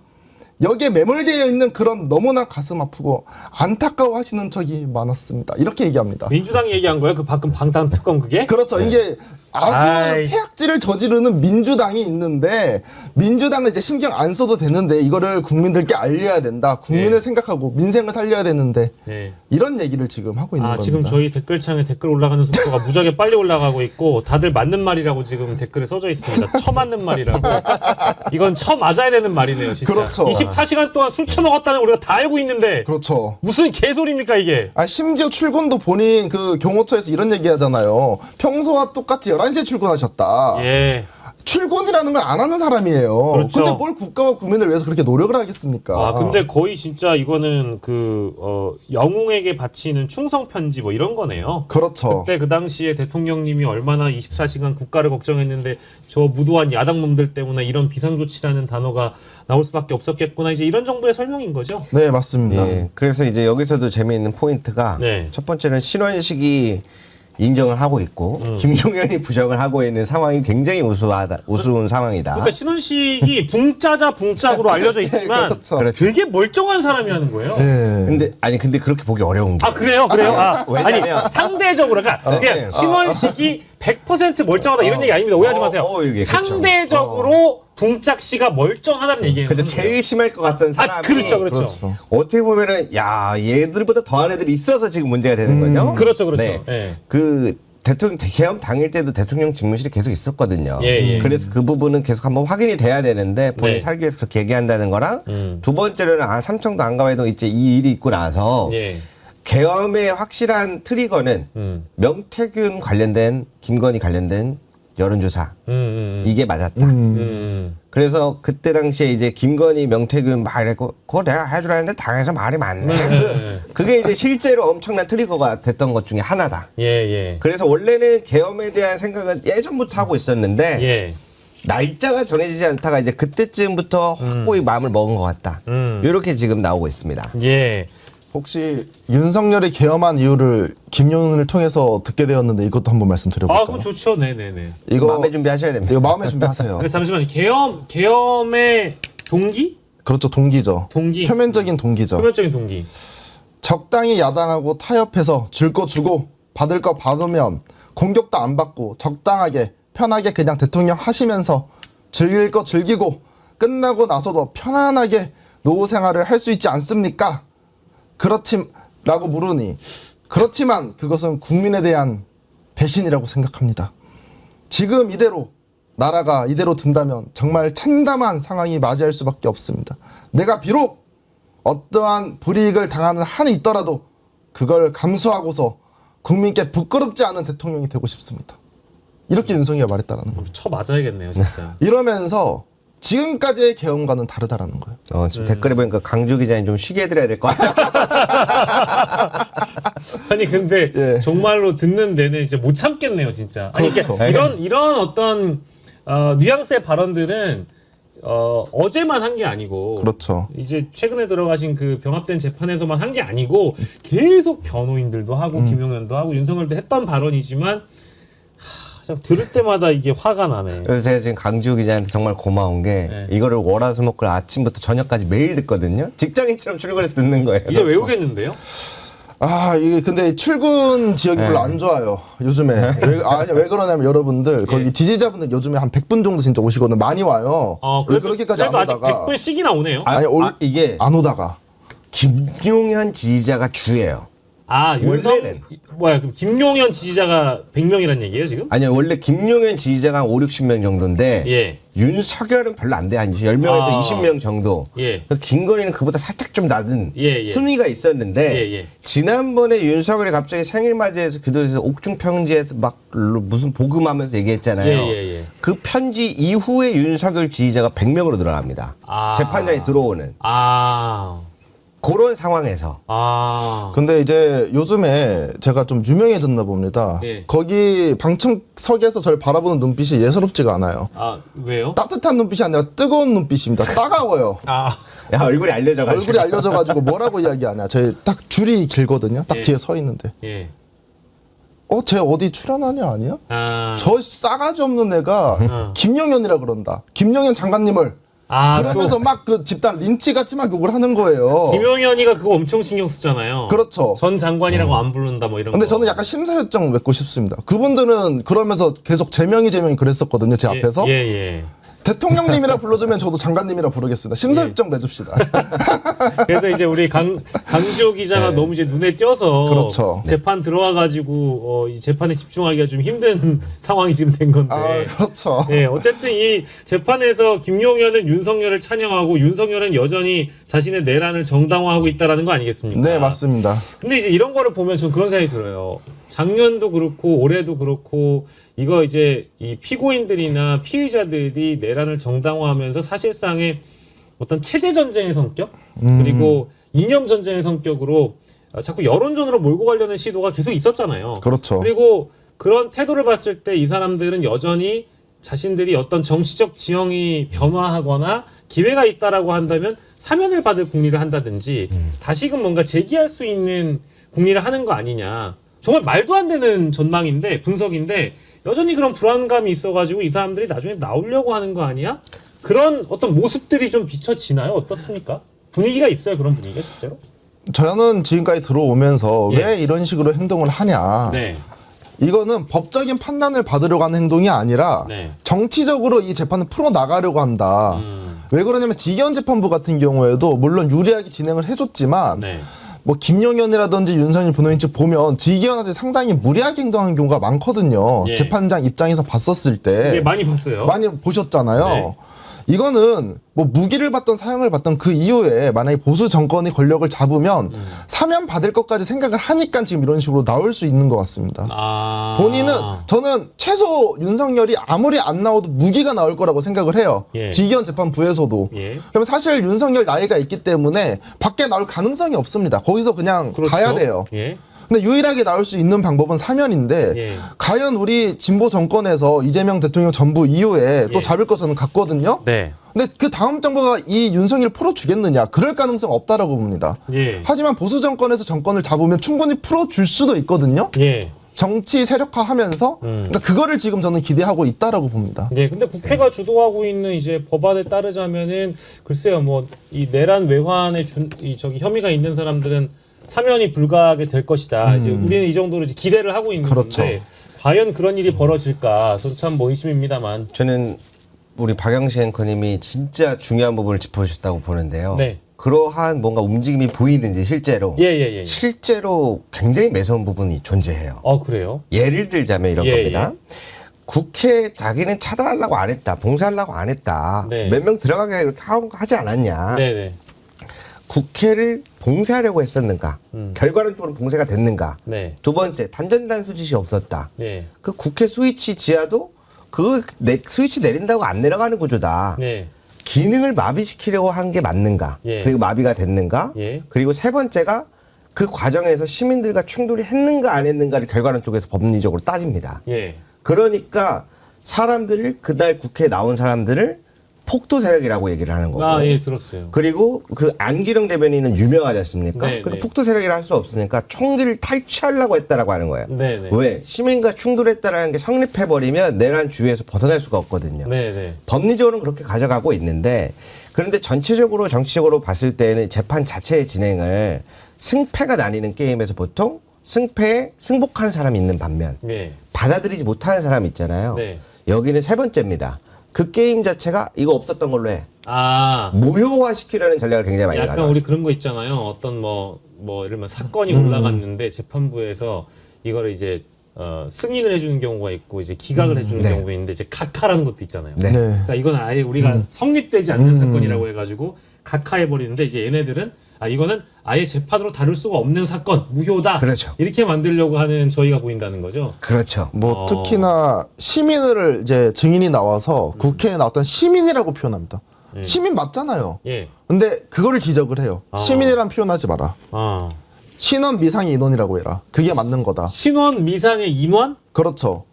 여기에 매몰되어 있는 그런 너무나 가슴 아프고 안타까워하시는 적이 많았습니다. 이렇게 얘기합니다. 민주당이 얘기한 거예요? 그 방금 방탄 특검 그게? 그렇죠. 이게 아주 아이. 폐악질을 저지르는 민주당이 있는데 민주당을 이제 신경 안 써도 되는데 이거를 국민들께 알려야 된다. 국민을 네. 생각하고 민생을 살려야 되는데 네. 이런 얘기를 지금 하고 있는 겁니다. 지금 저희 댓글창에 댓글 올라가는 속도가 무지하게 빨리 올라가고 있고 다들 맞는 말이라고 지금 댓글에 써져 있습니다. 처맞는 말이라고. 이건 처맞아야 되는 말이네요, 진짜. 그렇죠. 24시간 동안 술 처먹었다는 우리가 다 알고 있는데 그렇죠. 무슨 개소리입니까 이게? 심지어 출근도 본인 그 경호처에서 이런 얘기 하잖아요. 평소와 똑같이 11시에 출근하셨다. 예. 출근이라는 걸 안 하는 사람이에요. 그렇죠. 근데 뭘 국가와 국민을 위해서 그렇게 노력을 하겠습니까? 근데 거의 진짜 이거는 영웅에게 바치는 충성 편지 뭐 이런 거네요. 그렇죠. 그때 그 당시에 대통령님이 얼마나 24시간 국가를 걱정했는데 저 무도한 야당 놈들 때문에 이런 비상조치라는 단어가 나올 수밖에 없었겠구나. 이제 이런 정도의 설명인 거죠. 네, 맞습니다. 예, 그래서 이제 여기서도 재미있는 포인트가 네. 첫 번째는 신원식이 인정을 하고 있고 김용현이 부정을 하고 있는 상황이 굉장히 우스운 상황이다. 그러니까 신원식이 붕짜자 붕짝으로 알려져 있지만 그렇죠. 되게 멀쩡한 사람이라는 거예요. 네. 근데 그렇게 보기 어려운 게. 그래요? 왜냐면 아니 상대적으로 그러니까 그냥 네. 신원식이 100% 멀쩡하다 이런 얘기 아닙니다. 오해하지 마세요. 이게 그렇죠. 상대적으로 붕짝 씨가 멀쩡하다는 얘기예요. 그죠. 제일 심할 것 같던 사람이. 그렇죠. 그렇죠. 어떻게 보면은 얘들보다 더한 애들이 있어서 지금 문제가 되는 거죠. 그렇죠. 네. 예. 그 대통령 개헌 당일 때도 대통령 집무실에 계속 있었거든요. 예. 그래서 그 부분은 계속 한번 확인이 돼야 되는데 본인이 네. 살기 위해서 그렇게 얘기한다는 거랑 두 번째로는 삼청도 안가외동 이제 이 일이 있고 나서 예. 계엄의 확실한 트리거는 명태균 관련된 김건희 관련된 여론조사 이게 맞았다. 그래서 그때 당시에 이제 김건희, 명태균 막 이랬고 그거 내가 해주라 했는데 당에서 말이 많네. 그게 이제 실제로 엄청난 트리거가 됐던 것 중에 하나다. 예. 그래서 원래는 계엄에 대한 생각은 예전부터 하고 있었는데 예. 날짜가 정해지지 않다가 이제 그때쯤부터 확고히 마음을 먹은 것 같다. 이렇게 지금 나오고 있습니다. 예. 혹시 윤석열이 계엄한 이유를 김용은을 통해서 듣게 되었는데 이것도 한번 말씀드려볼까요? 아, 그럼 좋죠. 네네네. 이거 마음의 준비하셔야 됩니다. 이거 마음의 준비하세요. 근데 잠시만요. 계엄의 동기? 그렇죠, 동기죠. 동기. 표면적인 동기죠. 표면적인 동기. 적당히 야당하고 타협해서 줄 거 주고 받을 거 받으면 공격도 안 받고 적당하게 편하게 그냥 대통령 하시면서 즐길 거 즐기고 끝나고 나서도 편안하게 노후 생활을 할 수 있지 않습니까? 라고 물으니 그렇지만 그것은 국민에 대한 배신이라고 생각합니다. 지금 이대로 나라가 이대로 둔다면 정말 참담한 상황이 맞이할 수밖에 없습니다. 내가 비록 어떠한 불이익을 당하는 한이 있더라도 그걸 감수하고서 국민께 부끄럽지 않은 대통령이 되고 싶습니다. 이렇게 윤석이가 말했다라는 겁니다. 쳐 맞아야겠네요, 진짜. 이러면서 지금까지의 계엄과는 다르다라는 거예요. 지금 댓글에 보니까 강주 기자님 좀 쉬게 해드려야 될 것 같아요. 아니 근데 예. 정말로 듣는 내내 이제 못 참겠네요, 진짜. 아니 그렇죠. 이런 어떤 뉘앙스의 발언들은 어제만 한 게 아니고 그렇죠. 이제 최근에 들어가신 그 병합된 재판에서만 한 게 아니고 계속 변호인들도 하고 김용현도 하고 윤석열도 했던 발언이지만 들을 때마다 이게 화가 나네. 그래서 제가 지금 강주 기자한테 정말 고마운 게 네. 이거를 월화수목금 아침부터 저녁까지 매일 듣거든요. 직장인처럼 출근해서 듣는 거예요. 이제 외우겠는데요? 이게 근데 출근 지역이 별로 안 좋아요. 요즘에. 왜 그러냐면 여러분들 거기 지지자분들 요즘에 한 100분 정도 진짜 오시거든. 많이 와요. 왜 그렇게까지 안 그래도 오다가. 아직 100분씩이나 오네요. 이게 안 오다가. 김용현 지지자가 주예요. 원래는 그럼 김용현 지지자가 100명이란 얘기예요, 지금? 아니요, 원래 김용현 지지자가 한 5, 60명 정도인데 예. 윤석열은 별로 안 돼. 한 10명에서 20명 정도. 예. 김건희는 그보다 살짝 좀 낮은 예. 순위가 있었는데 예. 지난번에 윤석열이 갑자기 생일 맞이해서 교도소에서 옥중 평지에서 막 무슨 복음하면서 얘기했잖아요. 예. 그 편지 이후에 윤석열 지지자가 100명으로 늘어납니다. 재판장에 들어오는 그런 상황에서. 근데 이제 요즘에 제가 좀 유명해졌나 봅니다. 예. 거기 방청석에서 저를 바라보는 눈빛이 예사롭지가 않아요. 왜요? 따뜻한 눈빛이 아니라 뜨거운 눈빛입니다. 따가워요. 야, 얼굴이 알려져가지고. 얼굴이 알려져가지고 뭐라고 이야기하냐. 저희 딱 줄이 길거든요. 딱 뒤에 서 있는데. 예. 쟤 어디 출연하냐 아니야? 저 싸가지 없는 애가 김용현이라 그런다. 김용현 장관님을. 그러면서 막 그 집단 린치 같이 막 욕을 하는 거예요. 김용현이가 그거 엄청 신경 쓰잖아요. 그렇죠. 전 장관이라고 안 부른다 뭐 이런 근데 거. 저는 약간 심사협정 맺고 싶습니다. 그분들은 그러면서 계속 제명이 그랬었거든요. 제 앞에서. 예. 대통령님이라 불러주면 저도 장관님이라 부르겠습니다. 심사협정 맺읍시다. 그래서 이제 우리 강지호 기자가 너무 이제 눈에 띄어서 그렇죠. 재판 들어와가지고 이 재판에 집중하기가 좀 힘든 상황이 지금 된 건데. 그렇죠. 네, 어쨌든 이 재판에서 김용현은 윤석열을 찬양하고 윤석열은 여전히 자신의 내란을 정당화하고 있다라는 거 아니겠습니까? 네, 맞습니다. 근데 이제 이런 거를 보면 전 그런 생각이 들어요. 작년도 그렇고 올해도 그렇고 이거 이제 이 피고인들이나 피의자들이 내란을 정당화하면서 사실상의 어떤 체제 전쟁의 성격 그리고 이념 전쟁의 성격으로 자꾸 여론전으로 몰고 가려는 시도가 계속 있었잖아요. 그렇죠. 그리고 그런 태도를 봤을 때 이 사람들은 여전히 자신들이 어떤 정치적 지형이 변화하거나 기회가 있다라고 한다면 사면을 받을 국리를 한다든지 다시금 뭔가 재기할 수 있는 국리를 하는 거 아니냐. 정말 말도 안 되는 전망인데 분석인데 여전히 그런 불안감이 있어가지고 이 사람들이 나중에 나오려고 하는 거 아니야? 그런 어떤 모습들이 좀 비춰지나요? 어떻습니까? 분위기가 있어요, 그런 분위기가 실제로? 저는 지금까지 들어오면서 왜 이런 식으로 행동을 하냐. 네. 이거는 법적인 판단을 받으려고 하는 행동이 아니라 정치적으로 이 재판을 풀어나가려고 한다. 왜 그러냐면 지기현 재판부 같은 경우에도 물론 유리하게 진행을 해줬지만 뭐 김용현이라든지 윤석열 변호인 측 보면 지기현한테 상당히 무리하게 행동하는 경우가 많거든요. 재판장 입장에서 봤었을 때. 많이 봤어요. 많이 보셨잖아요. 이거는 뭐 무기를 받던 사형을 받던 그 이후에 만약에 보수 정권이 권력을 잡으면 사면 받을 것까지 생각을 하니까 지금 이런 식으로 나올 수 있는 것 같습니다. 아. 본인은 저는 최소 윤석열이 아무리 안 나와도 무기가 나올 거라고 생각을 해요. 예. 지기현 재판부에서도. 예. 그러면 사실 윤석열 나이가 있기 때문에 밖에 나올 가능성이 없습니다. 거기서 그냥 그렇죠. 가야 돼요. 예. 근데 유일하게 나올 수 있는 방법은 사면인데 예. 과연 우리 진보 정권에서 이재명 대통령 전부 이후에 또 예. 잡을 거 저는 같거든요. 네. 근데 그 다음 정부가 이 윤석열 풀어주겠느냐? 그럴 가능성 없다라고 봅니다. 예. 하지만 보수 정권에서 정권을 잡으면 충분히 풀어줄 수도 있거든요. 예. 정치 세력화하면서 그러니까 그거를 지금 저는 기대하고 있다라고 봅니다. 네, 근데 국회가 주도하고 있는 이제 법안에 따르자면은 글쎄요, 뭐 이 내란 외환에 혐의가 있는 사람들은 사면이 불가하게 될 것이다. 이제 우리는 이 정도로 이제 기대를 하고 있는 그렇죠. 건데 과연 그런 일이 벌어질까? 전 참 뭐 의심입니다만. 저는 우리 박영시 앵커님이 진짜 중요한 부분을 짚어주셨다고 보는데요. 네. 그러한 뭔가 움직임이 보이는지 실제로 예. 실제로 굉장히 매서운 부분이 존재해요. 그래요? 예를 들자면 이런 예, 겁니다. 국회 자기는 차단하려고 안 했다, 봉쇄하려고 안 했다, 네. 몇 명 들어가게 이렇게 하지 않았냐. 네네. 국회를 봉쇄하려고 했었는가? 결과론적으로 봉쇄가 됐는가? 네. 두 번째, 단전단 수짓이 없었다. 네. 그 국회 스위치 지하도 스위치 내린다고 안 내려가는 구조다. 네. 기능을 마비시키려고 한 게 맞는가? 예. 그리고 마비가 됐는가? 예. 그리고 세 번째가 그 과정에서 시민들과 충돌이 했는가 안 했는가를 결과론 쪽에서 법리적으로 따집니다. 예. 그러니까 사람들을 그날 국회에 나온 사람들을 폭도 세력이라고 얘기를 하는 거고. 예, 들었어요. 그리고 그 안기령 대변인은 유명하지 않습니까? 네, 그러니까 네. 폭도 세력이라 할 수 없으니까 총기를 탈취하려고 했다라고 하는 거예요. 네네. 왜? 시민과 충돌했다라는 게 성립해버리면 내란 주의에서 벗어날 수가 없거든요. 네네. 법리적으로는 그렇게 가져가고 있는데 그런데 전체적으로 정치적으로 봤을 때는 재판 자체의 진행을 승패가 나뉘는 게임에서 보통 승패에 승복하는 사람이 있는 반면 예. 받아들이지 못하는 사람이 있잖아요. 네. 여기는 세 번째입니다. 그 게임 자체가 이거 없었던 걸로 해. 무효화시키려는 전략을 굉장히 많이 약간 가져요. 우리 그런 거 있잖아요. 어떤 뭐 예를 들면 사건이 올라갔는데 재판부에서 이거를 이제 승인을 해주는 경우가 있고 이제 기각을 해주는 네. 경우가 있는데 이제 각하라는 것도 있잖아요. 네. 그러니까 이건 아예 우리가 성립되지 않는 사건이라고 해가지고 각하해 버리는데 이제 얘네들은 이거는 아예 재판으로 다룰 수가 없는 사건 무효다. 그렇죠. 이렇게 만들려고 하는 저희가 보인다는 거죠. 그렇죠. 뭐 특히나 시민을 이제 증인이 나와서 국회에 나왔던 시민이라고 표현합니다. 시민 맞잖아요. 예. 근데 그거를 지적을 해요. 시민이란 표현하지 마라. 신원 미상의 인원이라고 해라. 그게 맞는 거다. 신원 미상의 인원? 그렇죠.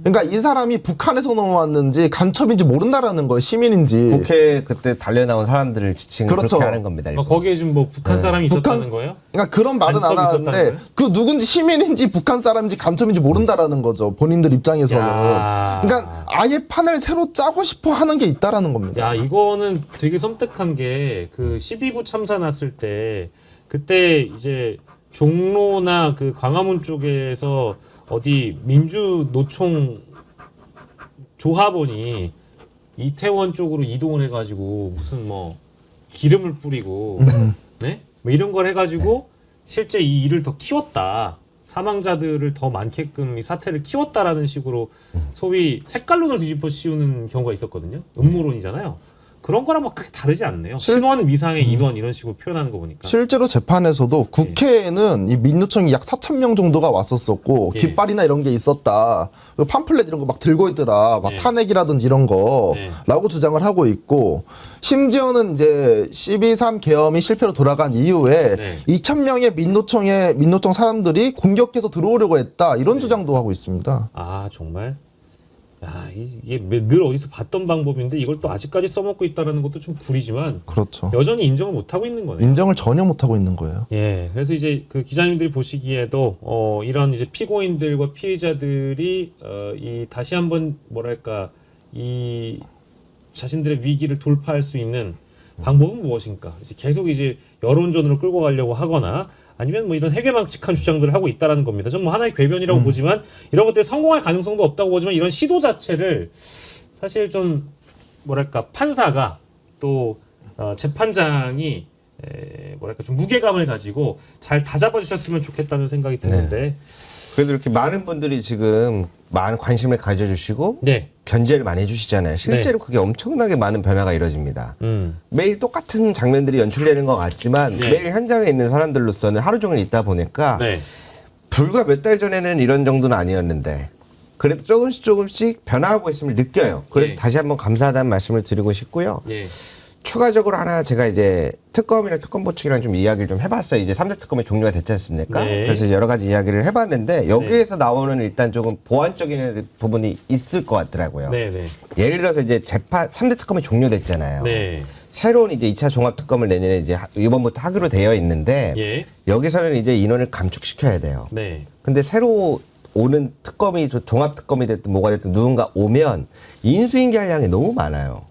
그러니까 이 사람이 북한에서 넘어왔는지 간첩인지 모른다라는 거예요. 시민인지. 국회에 그때 달려 나온 사람들을 지칭 그렇죠. 그렇게 하는 겁니다. 일단. 거기에 지금 뭐 북한 사람이 있었다는 거예요? 그러니까 그런 말은 안 간첩이 하는데 있었다는 거예요? 그 누군지 시민인지 북한 사람인지 간첩인지 모른다라는 거죠. 본인들 입장에서는. 야. 그러니까 아예 판을 새로 짜고 싶어 하는 게 있다라는 겁니다. 야, 이거는 되게 섬뜩한 게 그 12구 참사 났을 때 그때 이제 종로나 그 광화문 쪽에서 어디 민주노총 조합원이 이태원 쪽으로 이동을 해가지고 무슨 뭐 기름을 뿌리고 네? 뭐 이런 걸 해가지고 실제 이 일을 더 키웠다. 사망자들을 더 많게끔 이 사태를 키웠다라는 식으로 소위 색깔론을 뒤집어 씌우는 경우가 있었거든요. 음모론이잖아요. 그런 거랑 뭐 크게 다르지 않네요. 신원 미상의 인원 이런 식으로 표현하는 거 보니까. 실제로 재판에서도 국회에는 이 민노총이 약 4,000명 정도가 왔었었고 예. 깃발이나 이런 게 있었다. 그 팜플렛 이런 거 막 들고 있더라. 막 예. 탄핵이라든지 이런 거라고 주장을 하고 있고 심지어는 이제 12.3 계엄이 실패로 돌아간 이후에 네. 2,000명의 민노총 사람들이 공격해서 들어오려고 했다. 이런 주장도 하고 있습니다. 아 정말? 야 이게 늘 어디서 봤던 방법인데 이걸 또 아직까지 써먹고 있다는 것도 좀 구리지만 그렇죠. 여전히 인정을 못 하고 있는 거네요. 인정을 전혀 못 하고 있는 거예요. 예, 그래서 이제 그 기자님들이 보시기에도 이런 이제 피고인들과 피의자들이 이 다시 한번 뭐랄까 이 자신들의 위기를 돌파할 수 있는 방법은 무엇인가? 이제 계속 이제 여론전으로 끌고 가려고 하거나 아니면 뭐 이런 해괴망측한 주장들을 하고 있다라는 겁니다. 전 뭐 하나의 궤변이라고 보지만 이런 것들이 성공할 가능성도 없다고 보지만 이런 시도 자체를 사실 좀 뭐랄까 판사가 또 재판장이 뭐랄까 좀 무게감을 가지고 잘 다잡아 주셨으면 좋겠다는 생각이 드는데 그래도 이렇게 많은 분들이 지금 많은 관심을 가져주시고 네. 견제를 많이 해주시잖아요. 실제로 그게 엄청나게 많은 변화가 이루어집니다. 매일 똑같은 장면들이 연출되는 것 같지만 네. 매일 현장에 있는 사람들로서는 하루 종일 있다 보니까 네. 불과 몇 달 전에는 이런 정도는 아니었는데 그래도 조금씩 변화하고 있음을 느껴요. 그래서 네. 다시 한번 감사하다는 말씀을 드리고 싶고요. 예. 추가적으로 하나 제가 이제 특검이랑 특검 보충이랑 좀 이야기를 좀 해봤어요. 이제 3대 특검이 종료가 됐지 않습니까? 네. 그래서 이제 여러 가지 이야기를 해봤는데 여기에서 나오는 일단 조금 보완적인 부분이 있을 것 같더라고요. 네, 네. 예를 들어서 이제 재판 3대 특검이 종료됐잖아요. 네. 새로운 이제 2차 종합 특검을 내년에 이제 이번부터 하기로 되어 있는데 예. 여기서는 이제 인원을 감축시켜야 돼요. 네. 근데 새로 오는 특검이 종합 특검이 됐든 뭐가 됐든 누군가 오면 인수인계 할 양이 너무 많아요.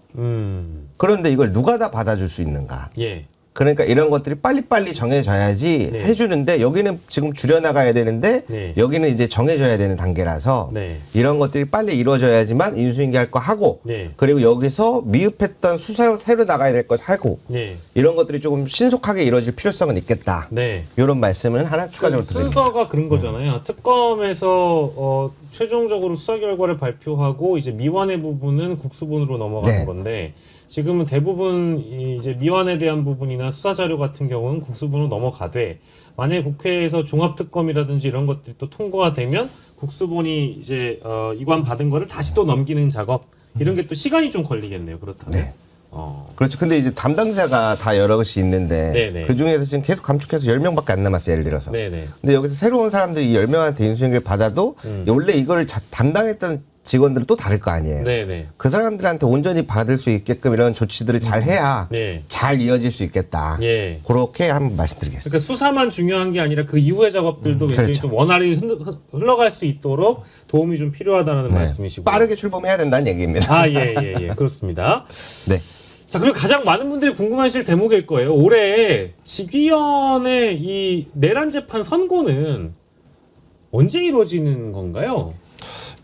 그런데 이걸 누가 다 받아줄 수 있는가? 예. 그러니까 이런 것들이 빨리빨리 정해져야지 네. 해주는데 여기는 지금 줄여나가야 되는데 네. 여기는 이제 정해져야 되는 단계라서 네. 이런 것들이 빨리 이루어져야지만 인수인계 할 거 하고 네. 그리고 여기서 미흡했던 수사 새로 나가야 될 것 하고 네. 이런 것들이 조금 신속하게 이루어질 필요성은 있겠다. 네. 이런 말씀은 하나 추가적으로 드립니다. 순서가 그런 거잖아요. 특검에서 최종적으로 수사 결과를 발표하고 이제 미완의 부분은 국수본으로 넘어가는 네. 건데 지금은 대부분 이제 미완에 대한 부분이나 수사 자료 같은 경우는 국수본으로 넘어가되 만약에 국회에서 종합특검이라든지 이런 것들이 또 통과가 되면 국수본이 이제 이관 받은 거를 다시 또 넘기는 작업 이런 게 또 시간이 좀 걸리겠네요. 그렇다면. 네. 그렇죠. 근데 이제 담당자가 다 여러 것이 있는데 네네. 그 중에서 지금 계속 감축해서 10명밖에 안 남았어요. 예를 들어서. 네네. 근데 여기서 새로운 사람들이 이 10명한테 인수인계를 받아도 원래 이걸 담당했던 직원들은 또 다를 거 아니에요. 네네. 그 사람들한테 온전히 받을 수 있게끔 이런 조치들을 잘 해야 네. 잘 이어질 수 있겠다. 예. 그렇게 한번 말씀드리겠습니다. 그러니까 수사만 중요한 게 아니라 그 이후의 작업들도 굉장히 그렇죠. 좀 원활히 흘러갈 수 있도록 도움이 좀 필요하다는 네. 말씀이시고. 빠르게 출범해야 된다는 얘기입니다. 아, 예. 그렇습니다. 네. 자, 그리고 가장 많은 분들이 궁금하실 대목일 거예요. 올해 직위원의 이 내란 재판 선고는 언제 이루어지는 건가요?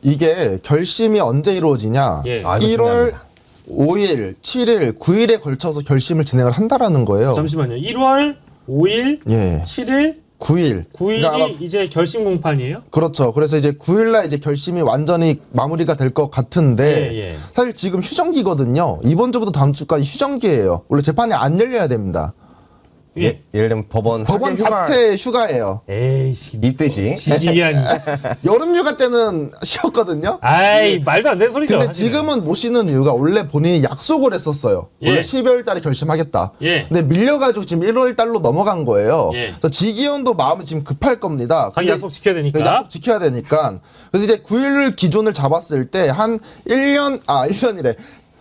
이게 결심이 언제 이루어지냐? 예. 아, 이거 1월 중요합니다. 5일, 7일, 9일에 걸쳐서 결심을 진행을 한다라는 거예요. 잠시만요. 1월 5일, 예. 7일, 9일. 9일이 그러니까 아마 이제 결심 공판이에요? 그렇죠. 그래서 이제 9일날 이제 결심이 완전히 마무리가 될 것 같은데 예. 사실 지금 휴정기거든요. 이번 주부터 다음 주까지 휴정기예요. 원래 재판이 안 열려야 됩니다. 예, 예를 들면 법원 법원 하계 휴가 자체 휴가예요. 에이씨. 이 뜻이 직위한. 여름 휴가 때는 쉬었거든요. 아이, 말도 안 되는 소리죠. 근데 사실은. 지금은 못 쉬는 이유가 원래 본인이 약속을 했었어요. 예. 원래 12월 달에 결심하겠다. 예. 근데 밀려가지고 지금 1월 달로 넘어간 거예요. 예. 그래서 지기현도 마음이 지금 급할 겁니다. 자기 근데 약속 지켜야 되니까. 약속 지켜야 되니까. 그래서 이제 9일 기준을 잡았을 때 한 1년이래.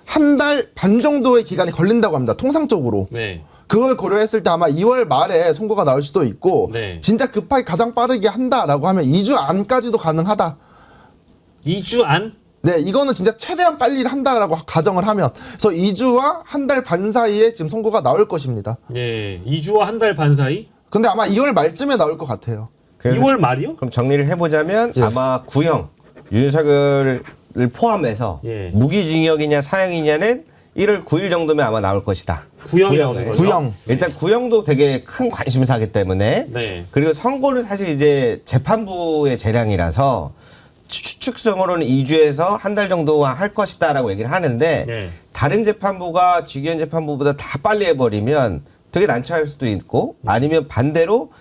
한 달 반 정도의 기간이 걸린다고 합니다. 통상적으로. 네. 그걸 고려했을 때 아마 2월 말에 선고가 나올 수도 있고 네. 진짜 급하게 가장 빠르게 한다라고 하면 2주 안까지도 가능하다. 2주 안? 네, 이거는 진짜 최대한 빨리 한다라고 가정을 하면 그래서 2주와 한 달 반 사이에 지금 선고가 나올 것입니다. 예. 2주와 한 달 반 사이? 근데 아마 2월 말쯤에 나올 것 같아요. 그래서 2월 말이요? 그럼 정리를 해보자면 예. 아마 구형 윤석열을 포함해서 예. 무기징역이냐 사형이냐는 1월 9일 정도면 아마 나올 것이다. 구형이 나오는 거죠? 구형. 일단 구형도 되게 큰 관심사기 때문에 네. 그리고 선고는 사실 이제 재판부의 재량이라서 추측성으로는 2주에서 한 달 정도 할 것이다라고 얘기를 하는데 네. 다른 재판부가 직위원 재판부보다 다 빨리 해버리면 되게 난처할 수도 있고 아니면 반대로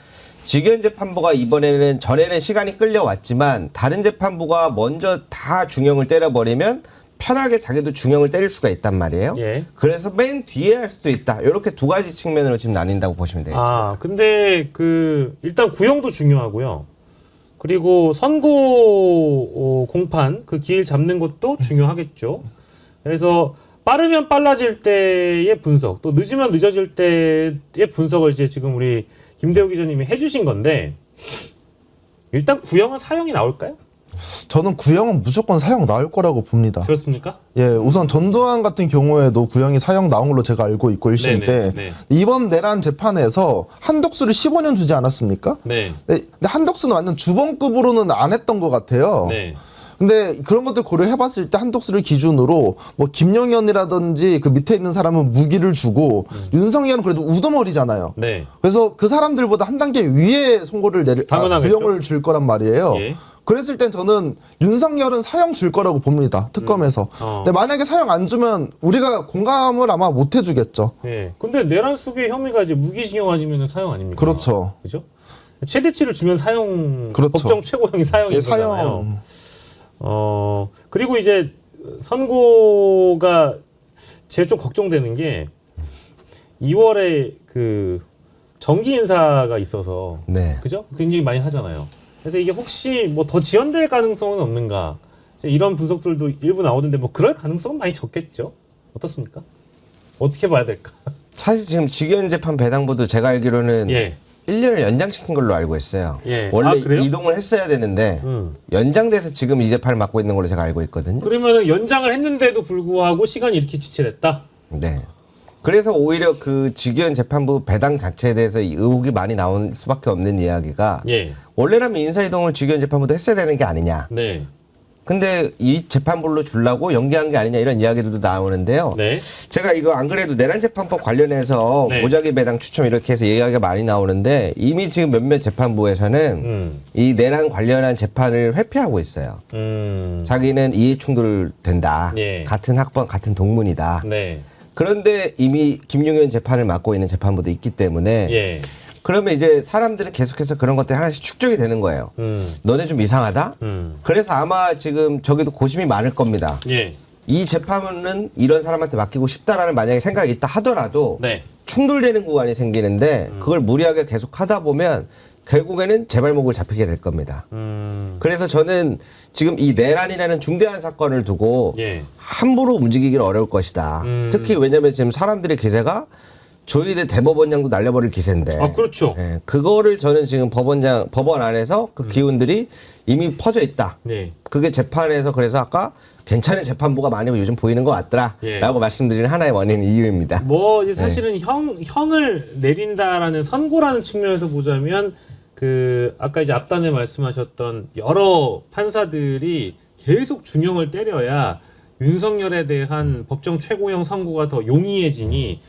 직위원 재판부가 이번에는 전에는 시간이 끌려왔지만 다른 재판부가 먼저 다 중형을 때려버리면 편하게 자기도 중형을 때릴 수가 있단 말이에요. 예. 그래서 맨 뒤에 할 수도 있다. 이렇게 두 가지 측면으로 지금 나뉜다고 보시면 되겠습니다. 아, 근데 일단 구형도 중요하고요. 그리고 선고 공판 그 기일 잡는 것도 중요하겠죠. 그래서 빠르면 빨라질 때의 분석, 또 늦으면 늦어질 때의 분석을 이제 지금 우리 김대우 기자님이 해주신 건데 일단 구형은 사형이 나올까요? 저는 구형은 무조건 사형 나올 거라고 봅니다. 그렇습니까? 예, 우선 전두환 같은 경우에도 구형이 사형 나온 걸로 제가 알고 있고 1심 때 네. 이번 내란 재판에서 한덕수를 15년 주지 않았습니까? 네. 근데 한덕수는 완전 주범급으로는 안 했던 것 같아요. 네. 근데 그런 것들 고려해봤을 때 한덕수를 기준으로 뭐 김영현이라든지 그 밑에 있는 사람은 무기를 주고 윤석열은 그래도 우두머리잖아요. 네. 그래서 그 사람들보다 한 단계 위에 선고를 당연하겠죠. 구형을 줄 거란 말이에요. 예. 그랬을 땐 저는 윤석열은 사형 줄 거라고 봅니다. 특검에서. 근데 만약에 사형 안 주면 우리가 공감을 아마 못 해주겠죠. 예. 근데 내란 속의 혐의가 이제 무기징역 아니면 사형 아닙니까? 그렇죠. 그죠? 최대치를 주면 사형, 그렇죠. 법정 최고형이 사형인 예, 거잖아요. 사형. 그리고 이제 선고가 제일 좀 걱정되는 게 2월에 그 정기 인사가 있어서 네. 그죠? 굉장히 많이 하잖아요. 그래서 이게 혹시 뭐 더 지연될 가능성은 없는가? 이런 분석들도 일부 나오던데 뭐 그럴 가능성은 많이 적겠죠? 어떻습니까? 어떻게 봐야 될까? 사실 지금 직위원 재판 배당보도 제가 알기로는 예. 1년을 연장시킨 걸로 알고 있어요. 예. 원래 아, 그래요? 이동을 했어야 되는데 연장돼서 지금 이 재판을 맡고 있는 걸로 제가 알고 있거든요. 그러면은 연장을 했는데도 불구하고 시간이 이렇게 지체됐다? 네. 그래서 오히려 그 직위원 재판부 배당 자체에 대해서 이 의혹이 많이 나올 수밖에 없는 이야기가 예. 원래라면 인사이동을 직위원 재판부도 했어야 되는 게 아니냐. 네. 근데 이 재판부로 주려고 연기한 게 아니냐 이런 이야기들도 나오는데요. 네. 제가 이거 안 그래도 내란재판법 관련해서 네. 무작위 배당 추첨 이렇게 해서 이야기가 많이 나오는데 이미 지금 몇몇 재판부에서는 이 내란 관련한 재판을 회피하고 있어요. 자기는 이해충돌 된다. 예. 같은 학번 같은 동문이다. 네. 그런데 이미 김용현 재판을 맡고 있는 재판부도 있기 때문에 예. 그러면 이제 사람들은 계속해서 그런 것들이 하나씩 축적이 되는 거예요. 너네 좀 이상하다? 그래서 아마 지금 저기도 고심이 많을 겁니다. 예. 이 재판은 이런 사람한테 맡기고 싶다라는 만약에 생각이 있다 하더라도 네. 충돌되는 구간이 생기는데 그걸 무리하게 계속 하다 보면 결국에는 제 발목을 잡히게 될 겁니다. 그래서 저는 지금 이 내란이라는 중대한 사건을 두고 예. 함부로 움직이기는 어려울 것이다. 특히 왜냐하면 지금 사람들의 기세가 조희대 대법원장도 날려버릴 기세인데. 아, 그렇죠. 예, 그거를 저는 지금 법원 안에서 그 기운들이 이미 퍼져 있다. 네. 그게 재판에서 그래서 아까 괜찮은 재판부가 많이 요즘 보이는 것 같더라. 예. 라고 말씀드리는 하나의 원인 이유입니다. 뭐 이제 사실은 형을 내린다라는 선고라는 측면에서 보자면 그 아까 이제 앞단에 말씀하셨던 여러 판사들이 계속 중형을 때려야 윤석열에 대한 법정 최고형 선고가 더 용이해지니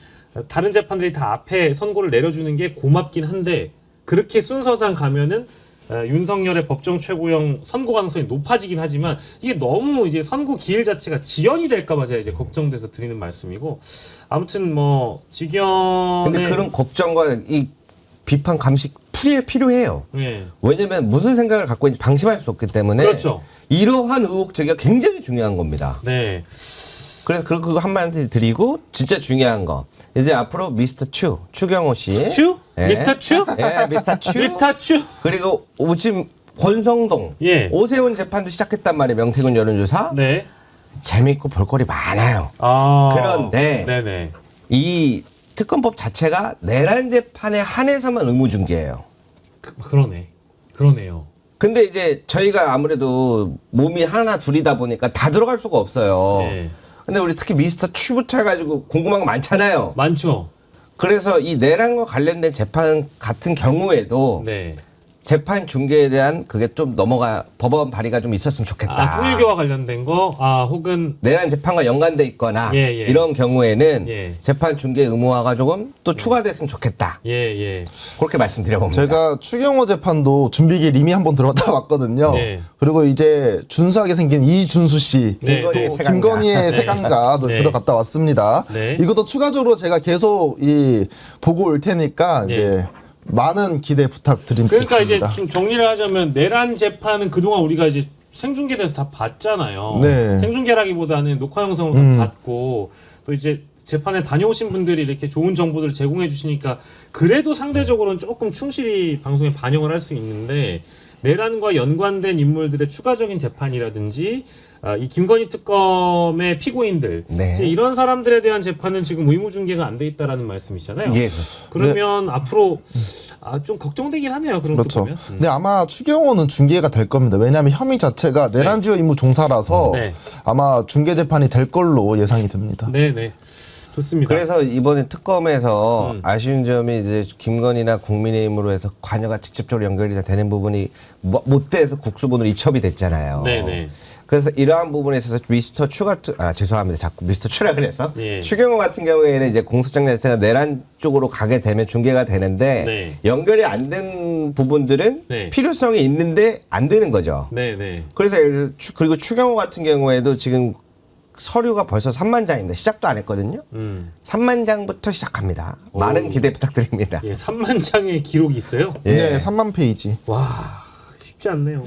다른 재판들이 다 앞에 선고를 내려주는 게 고맙긴 한데 그렇게 순서상 가면은 윤석열의 법정 최고형 선고 가능성이 높아지긴 하지만 이게 너무 이제 선고 기일 자체가 지연이 될까봐 제가 이제 걱정돼서 드리는 말씀이고 아무튼 뭐 직연의 근데 그런 걱정과 이 비판 감시 필요해요. 예. 왜냐면 무슨 생각을 갖고 있는지 방심할 수 없기 때문에 그렇죠. 이러한 의혹 제기가 굉장히 중요한 겁니다. 네. 그래서 그거 한마디 드리고 진짜 중요한 거 이제 앞으로 미스터 추경호 씨 추? 예. 미스터 추? 예, 미스터 추 미스터 추? 그리고 지금 권성동 예. 오세훈 재판도 시작했단 말이에요. 명태균 여론조사 네. 재밌고 볼거리 많아요. 아. 그런데 네네. 이 특검법 자체가 내란 재판에 한해서만 의무중개예요. 그러네요. 근데 이제 저희가 아무래도 몸이 하나 둘이다 보니까 다 들어갈 수가 없어요. 네. 근데 우리 특히 미스터 추부터 해가지고 궁금한 거 많잖아요. 많죠. 그래서 이 내란과 관련된 재판 같은 경우에도 네. 재판 중개에 대한 그게 좀 법원 발의가 좀 있었으면 좋겠다. 아, 통일교와 관련된 거, 혹은 내란 재판과 연관돼 있거나 예. 이런 경우에는 예. 재판 중개 의무화가 조금 또 추가됐으면 좋겠다. 예. 그렇게 말씀드려봅니다. 제가 추경호 재판도 준비기일 이미 한번 들어갔다 왔거든요. 네. 그리고 이제 준수하게 생긴 이준수 씨, 네. 또 김건희의 세강자. 김건희의 세강자도 네. 들어갔다 왔습니다. 네. 이것도 추가적으로 제가 계속 보고 올 테니까 이제 많은 기대 부탁드립니다. 그러니까 이제 좀 정리를 하자면 내란 재판은 그동안 우리가 이제 생중계돼서 다 봤잖아요. 네. 생중계라기보다는 녹화 영상을 다 봤고 또 이제 재판에 다녀오신 분들이 이렇게 좋은 정보들을 제공해 주시니까 그래도 상대적으로는 조금 충실히 방송에 반영을 할 수 있는데 내란과 연관된 인물들의 추가적인 재판이라든지 이 김건희 특검의 피고인들 네. 이제 이런 사람들에 대한 재판은 지금 의무중개가 안 돼 있다라는 말씀이시잖아요. 예, 그렇습니다. 그러면 앞으로 좀 걱정되긴 하네요. 그런 거 그렇죠. 보면. 근데 아마 추경호는 중계가 될 겁니다. 왜냐하면 혐의 자체가 내란주요 임무 종사라서 네. 아마 중계 재판이 될 걸로 예상이 됩니다. 네네. 좋습니다. 그래서 이번에 특검에서 아쉬운 점이 이제 김건희나 국민의힘으로 해서 관여가 직접적으로 연결이 다 되는 부분이 못 돼서 국수본으로 이첩이 됐잖아요. 네네. 그래서 이러한 부분에 있어서 미스터 추가 죄송합니다. 자꾸 미스터 추라 그래서 예. 추경호 같은 경우에는 이제 공소장 자체가 내란 쪽으로 가게 되면 중개가 되는데 네. 연결이 안 된 부분들은 네. 필요성이 있는데 안 되는 거죠. 네네. 그래서 그리고 추경호 같은 경우에도 지금 서류가 벌써 3만 장입니다. 시작도 안 했거든요. 3만 장부터 시작합니다. 많은 기대 부탁드립니다. 예, 3만 장의 기록이 있어요. 예. 네, 3만 페이지. 와, 쉽지 않네요.